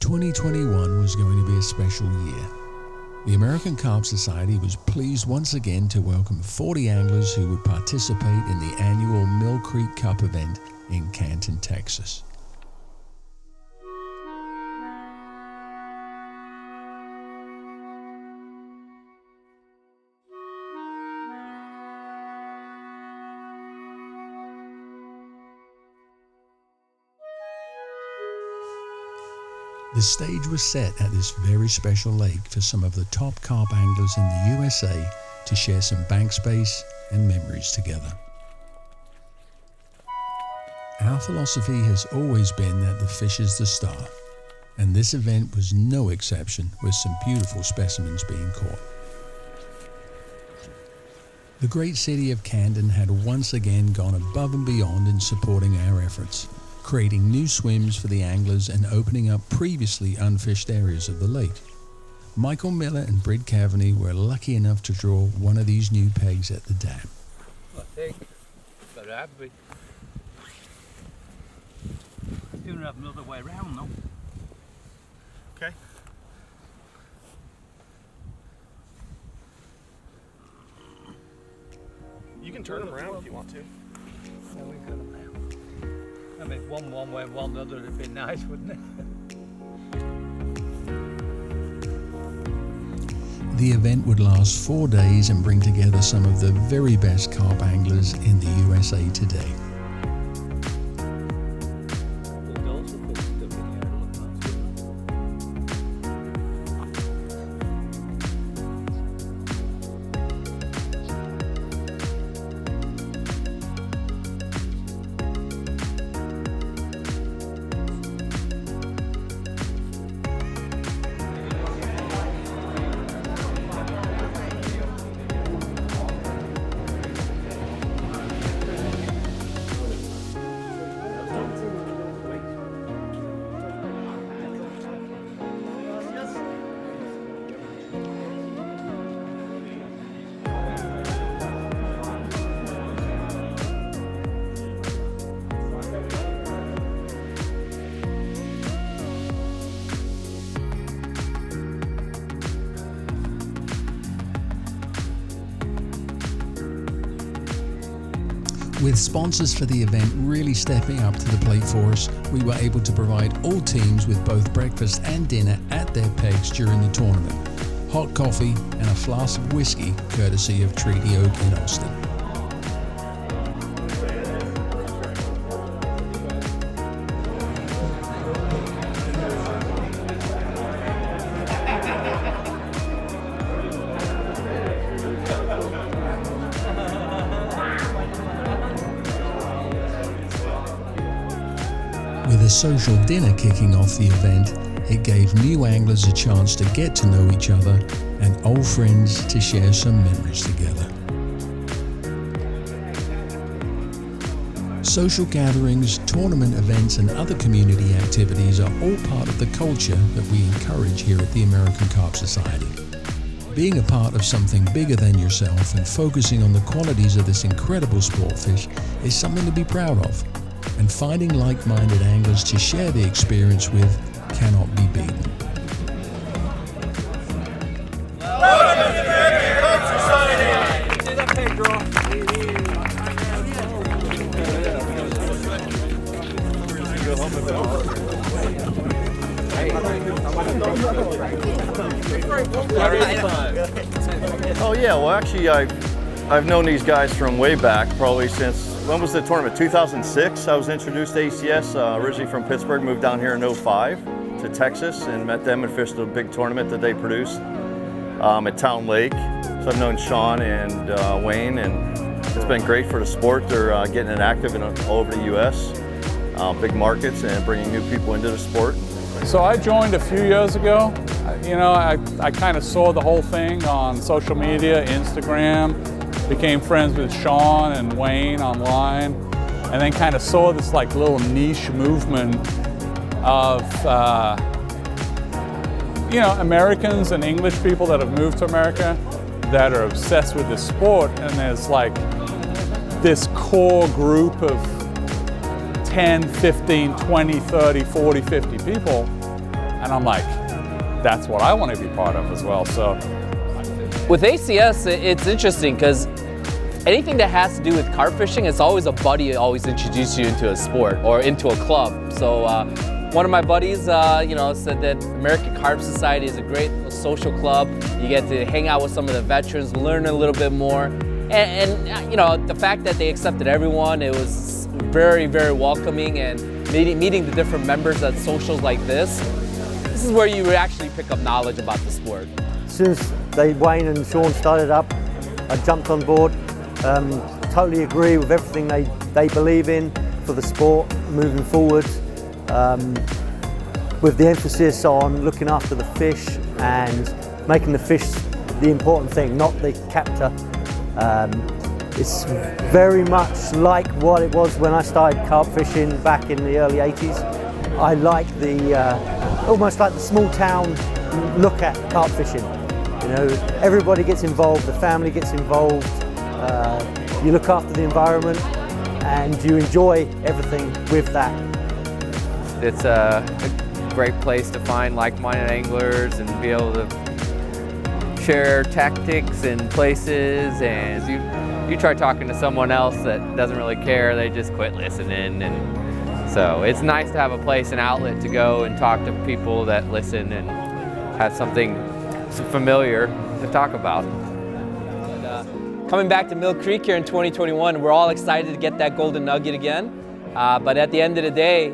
2021 was going to be a special year. The American Carp Society was pleased once again to welcome 40 anglers who would participate in the annual Mill Creek Cup event in Canton, Texas. The stage was set at this very special lake for some of the top carp anglers in the USA to share some bank space and memories together. Our philosophy has always been that the fish is the star, and this event was no exception, with some beautiful specimens being caught. The great city of Canton had once again gone above and beyond in supporting our efforts, creating new swims for the anglers and opening up previously unfished areas of the lake. Michael Miller and Brid Cavaney were lucky enough to draw one of these new pegs at the dam. I think, but I'd be doing it another way around though. Okay. You can turn them around if you want to. Yeah, we could have. I mean, one way and one the other would be nice, wouldn't it? The event would last 4 days and bring together some of the very best carp anglers in the USA today. With sponsors for the event really stepping up to the plate for us, we were able to provide all teams with both breakfast and dinner at their pegs during the tournament, hot coffee and a flask of whiskey courtesy of Treaty Oak in Austin. With a social dinner kicking off the event, it gave new anglers a chance to get to know each other and old friends to share some memories together. Social gatherings, tournament events and other community activities are all part of the culture that we encourage here at the American Carp Society. Being a part of something bigger than yourself and focusing on the qualities of this incredible sport fish is something to be proud of. And finding like-minded anglers to share the experience with cannot be beaten. Welcome to the American Carp Society! See that pig draw? Oh yeah, well actually I've known these guys from way back, probably since, when was the tournament? 2006. I was introduced to ACS, originally from Pittsburgh, moved down here in 05 to Texas and met them and fished a big tournament that they produced at Town Lake. So I've known Sean and Wayne, and it's been great for the sport. They're getting it active all over the US, big markets, and bringing new people into the sport. So I joined a few years ago. You know, I kind of saw the whole thing on social media, Instagram, became friends with Sean and Wayne online, and then kind of saw this like little niche movement of you know, Americans and English people that have moved to America that are obsessed with this sport, and there's like this core group of 10, 15, 20, 30, 40, 50 people And I'm like, that's what I want to be part of as well. So with ACS, it's interesting because anything that has to do with carp fishing, it's always a buddy always introduces you into a sport or into a club. So one of my buddies, said that American Carp Society is a great social club. You get to hang out with some of the veterans, learn a little bit more. And the fact that they accepted everyone, it was very, very welcoming, and meeting the different members at socials like this is where you actually pick up knowledge about the sport. As soon as Wayne and Sean started up, I jumped on board. Totally agree with everything they believe in for the sport moving forward, with the emphasis on looking after the fish and making the fish the important thing, not the captor. It's very much like what it was when I started carp fishing back in the early 80s. I like almost like the small town look at carp fishing. Everybody gets involved, the family gets involved, you look after the environment and you enjoy everything with that. It's a great place to find like-minded anglers and be able to share tactics and places, and you try talking to someone else that doesn't really care, they just quit listening. And so it's nice to have a place, an outlet to go and talk to people that listen and have something familiar to talk about. Coming back to Mill Creek here in 2021, we're all excited to get that golden nugget again. But at the end of the day,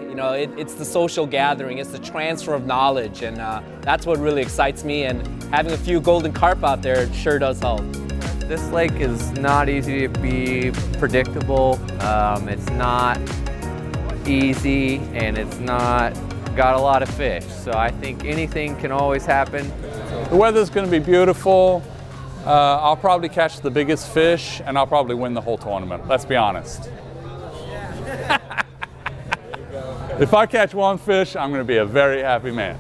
it's the social gathering, it's the transfer of knowledge, and that's what really excites me, and having a few golden carp out there sure does help. This lake is not easy to be predictable. It's not easy, and it's not got a lot of fish. So I think anything can always happen. the weather's going to be beautiful. I'll probably catch the biggest fish, and I'll probably win the whole tournament. Let's be honest. If I catch one fish, I'm going to be a very happy man.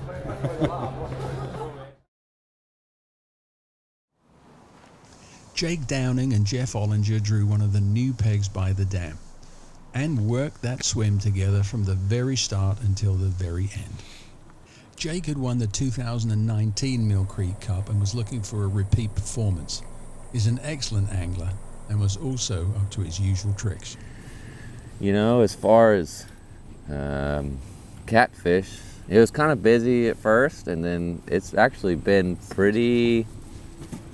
Jake Downing and Jeff Ollinger drew one of the new pegs by the dam and worked that swim together from the very start until the very end. Jake had won the 2019 Mill Creek Cup and was looking for a repeat performance. He's an excellent angler and was also up to his usual tricks. You know, as far as catfish, it was kind of busy at first, and then it's actually been pretty...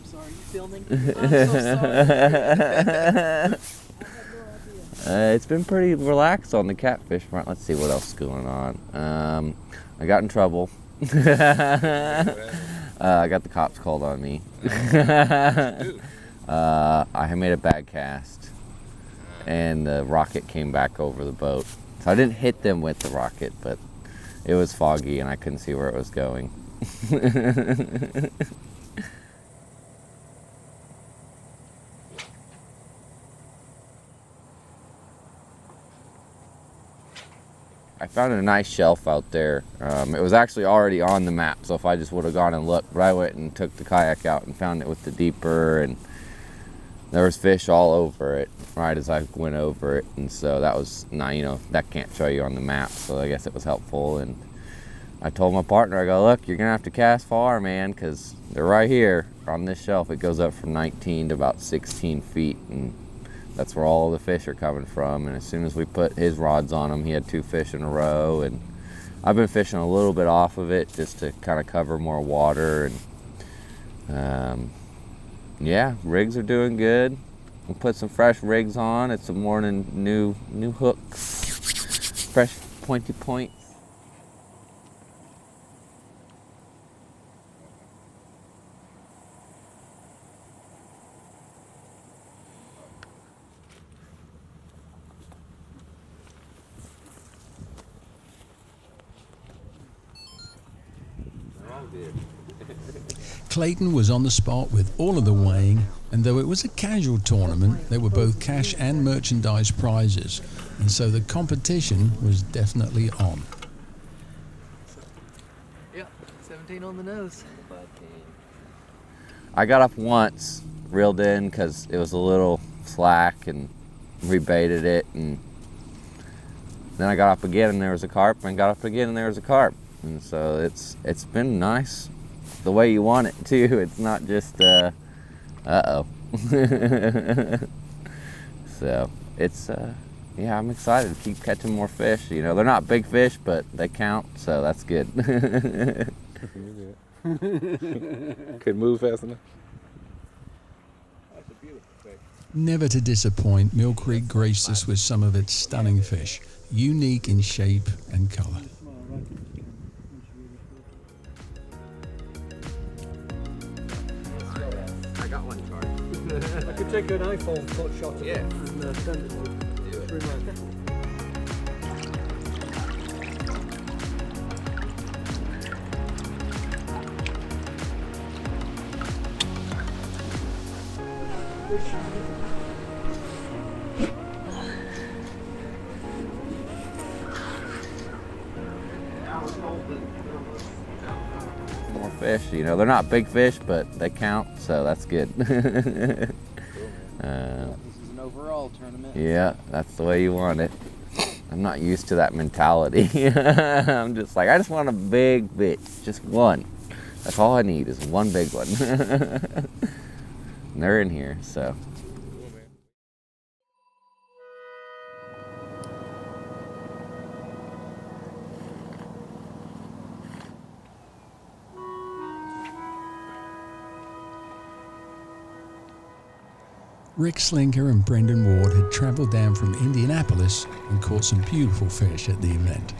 Sorry, you filming? I'm so sorry. It's been pretty relaxed on the catfish front. Let's see what else is going on. I got in trouble. I got the cops called on me. I made a bad cast, and the rocket came back over the boat. So I didn't hit them with the rocket, but it was foggy and I couldn't see where it was going. I found a nice shelf out there. It was actually already on the map, so if I just would have gone and looked, but I went and took the kayak out and found it with the deeper, and there was fish all over it right as I went over it, and so that was, you know, that can't show you on the map, so I guess it was helpful. And I told my partner, I go, look, you're gonna have to cast far, man, because they're right here on this shelf. It goes up from 19 to about 16 feet, and that's where all the fish are coming from. And as soon as we put his rods on him, he had 2 fish in a row, and I've been fishing a little bit off of it just to kind of cover more water. And yeah, rigs are doing good. We'll put some fresh rigs on. It's a morning new hooks, fresh pointy point. Clayton was on the spot with all of the weighing, and though it was a casual tournament, there were both cash and merchandise prizes, and so the competition was definitely on. Yeah, 17 on the nose. I got up once, reeled in because it was a little slack, and rebaited it, and then I got up again and there was a carp, and got up again and there was a carp. And so it's been nice the way you want it too. It's not just uh-oh. So it's yeah, I'm excited to keep catching more fish. You know, they're not big fish, but they count, so that's good. Couldn't move fast enough. Never to disappoint, Mill Creek graced us with some of its stunning fish, unique in shape and color. I got one charged. I could take an iPhone cut shot of Yeah. it and send it to you. More fish, you know, they're not big fish, but they count, so that's good. This is an overall tournament. Yeah, that's the way you want it. I'm not used to that mentality. I'm just like, I just want a big fish, just one. That's all I need is one big one. And they're in here, so. Rick Slinker and Brendan Ward had traveled down from Indianapolis and caught some beautiful fish at the event.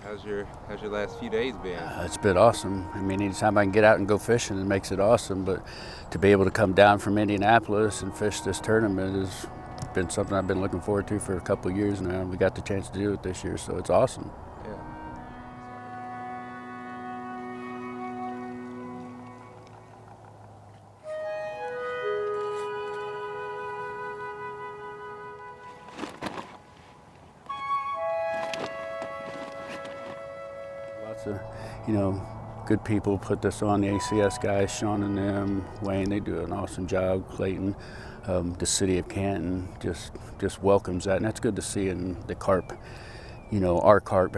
How's your last few days been? It's been awesome. I mean, anytime I can get out and go fishing, it makes it awesome. But to be able to come down from Indianapolis and fish this tournament has been something I've been looking forward to for a couple of years now. We got the chance to do it this year, so it's awesome. Yeah. Lots of, good people put this on. The ACS guys, Sean and them, Wayne, they do an awesome job. Clayton, the city of Canton just welcomes that, and that's good to see in the carp. Our carp,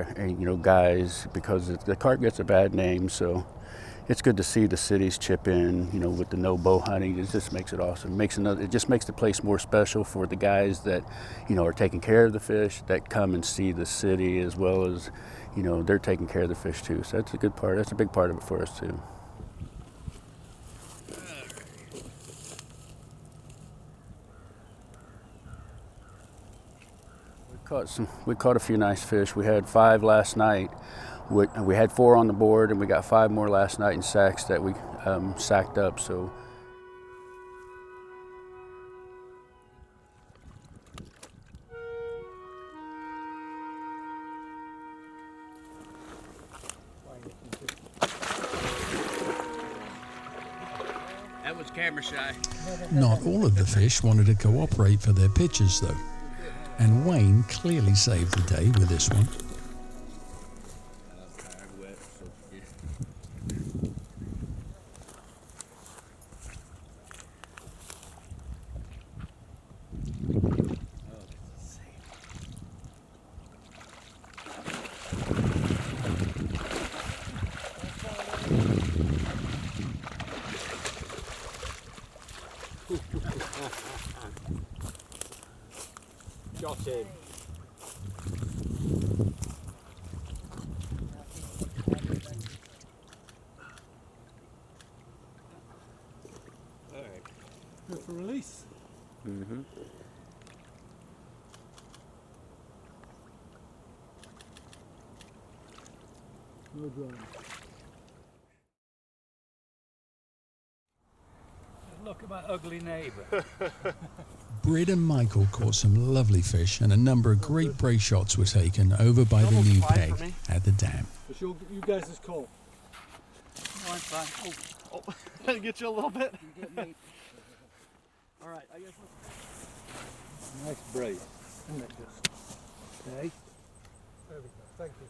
guys, because the carp gets a bad name, so it's good to see the cities chip in, with the no bow hunting. It just makes it awesome. It just makes the place more special for the guys that, are taking care of the fish, that come and see the city, as well as, they're taking care of the fish too. So that's a good part. That's a big part of it for us too. We caught a few nice fish. We had 5 last night. We had 4 on the board, and we got 5 more last night in sacks that we sacked up. So. That was camera shy. Not all of the fish wanted to cooperate for their pitches though, and Wayne clearly saved the day with this one. Got him. All right. Good for release. Mm-hmm. No drama. Look at my ugly neighbour. Britt and Michael caught some lovely fish, and a number of great brace shots were taken over by the new peg at the dam. It's you guys' call. No, I'm fine. Oh, can I get you a little bit? All right, I guess. Nice brace. Isn't it just? Okay. There we go. Thank you.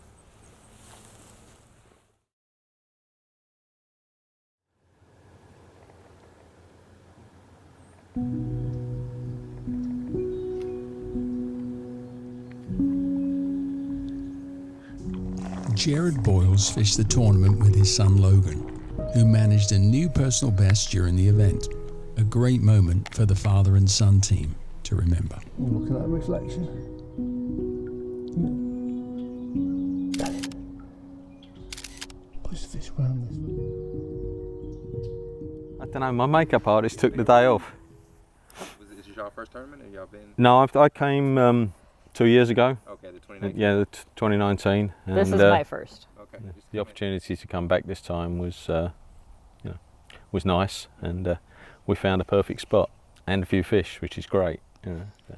Jared Boyles fished the tournament with his son Logan, who managed a new personal best during the event. A great moment for the father and son team to remember. Look at that reflection. Push the fish around this. I don't know, my makeup artist took the day off. Is this your first tournament or y'all been? No, I came 2 years ago. Okay, the 2019. Yeah, the 2019. This is my first. Okay. The opportunity to come back this time was, was nice, and we found a perfect spot and a few fish, which is great. You know, so.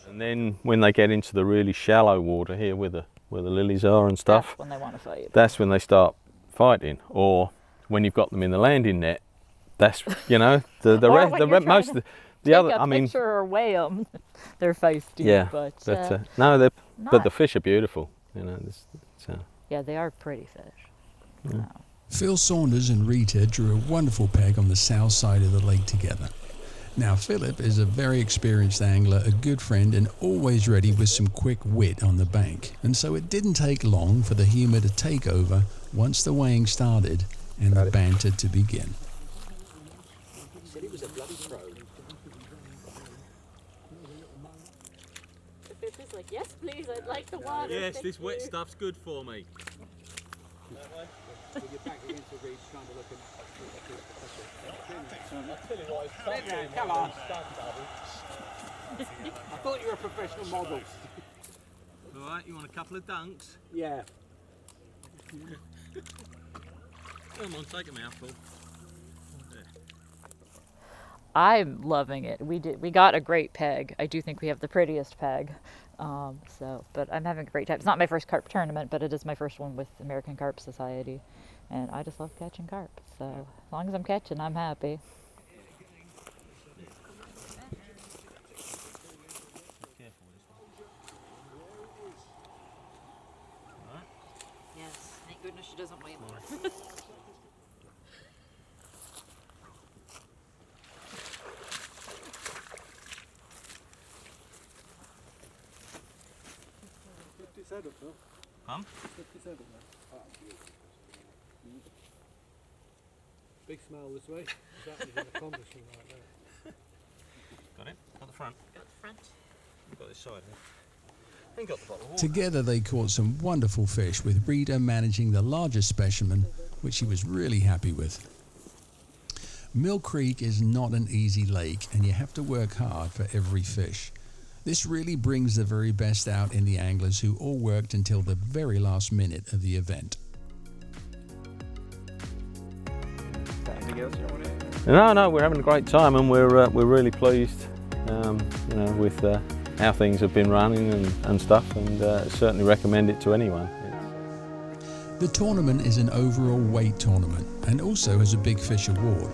And then when they get into the really shallow water here where the lilies are and stuff, That's when they want to fight. that's when they start fighting. Or when you've got them in the landing net, that's, you know, the Or rest, when you're most of trying the other, Take a I mean, picture or weigh them. They're feisty. yeah, but no, but the not- fish are beautiful, you know. yeah, they are pretty fish. Yeah. Phil Saunders and Rita drew a wonderful peg on the south side of the lake together. Now, Philip is a very experienced angler, a good friend, and always ready with some quick wit on the bank. And so it didn't take long for the humour to take over once the weighing started and the banter to begin. He said he was a bloody pro. Pip is like, yes, please, I'd like the water. Yes, thank this wet you." stuff's good for me. With your back against the reef, trying to look at. Come on. I thought you were a professional model. All right, you want a couple of dunks? Yeah. Come on, take a mouthful. I'm loving it. We got a great peg. I do think we have the prettiest peg. But I'm having a great time. It's not my first carp tournament, but it is my first one with American Carp Society. And I just love catching carp. So as long as I'm catching, I'm happy. Yes, thank goodness she doesn't weigh more. Huh? Big smile this way. That is an accomplishment right there. Got it? Got the front? Got the front. Got this side here. And got the bottle of water. Together they caught some wonderful fish, with Rita managing the largest specimen, which she was really happy with. Mill Creek is not an easy lake, and you have to work hard for every fish. This really brings the very best out in the anglers, who all worked until the very last minute of the event. Anything else you want to add? No, we're having a great time, and we're really pleased, you know, with how things have been running and stuff, and certainly recommend it to anyone. The tournament is an overall weight tournament and also has a Big Fish award.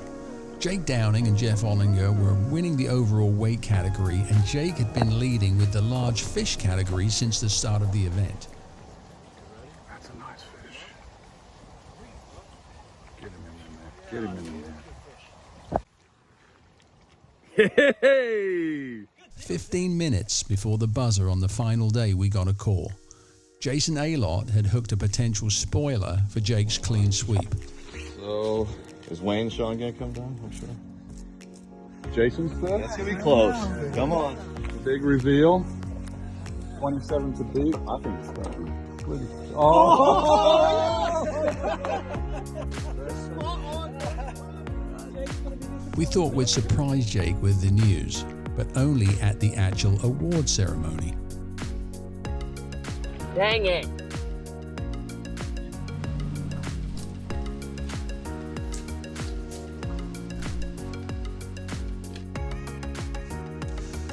Jake Downing and Jeff Ollinger were winning the overall weight category, and Jake had been leading with the large fish category since the start of the event. That's a nice fish. Get him in there. Get him in there. Hey! 15 minutes before the buzzer on the final day, we got a call. Jason Alott had hooked a potential spoiler for Jake's clean sweep. So, is Wayne and Sean gonna come down? I'm sure. Jason's there? That's gonna be close. Come on. Big reveal. 27 to beat. I think it's done. Oh! We thought we'd surprise Jake with the news, but only at the actual award ceremony. Dang it.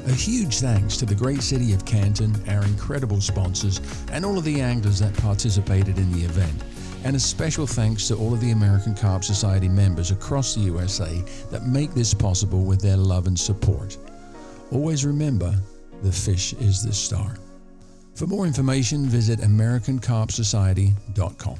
A huge thanks to the great city of Canton, our incredible sponsors, and all of the anglers that participated in the event. And a special thanks to all of the American Carp Society members across the USA that make this possible with their love and support. Always remember, the fish is the star. For more information, visit AmericanCarpSociety.com.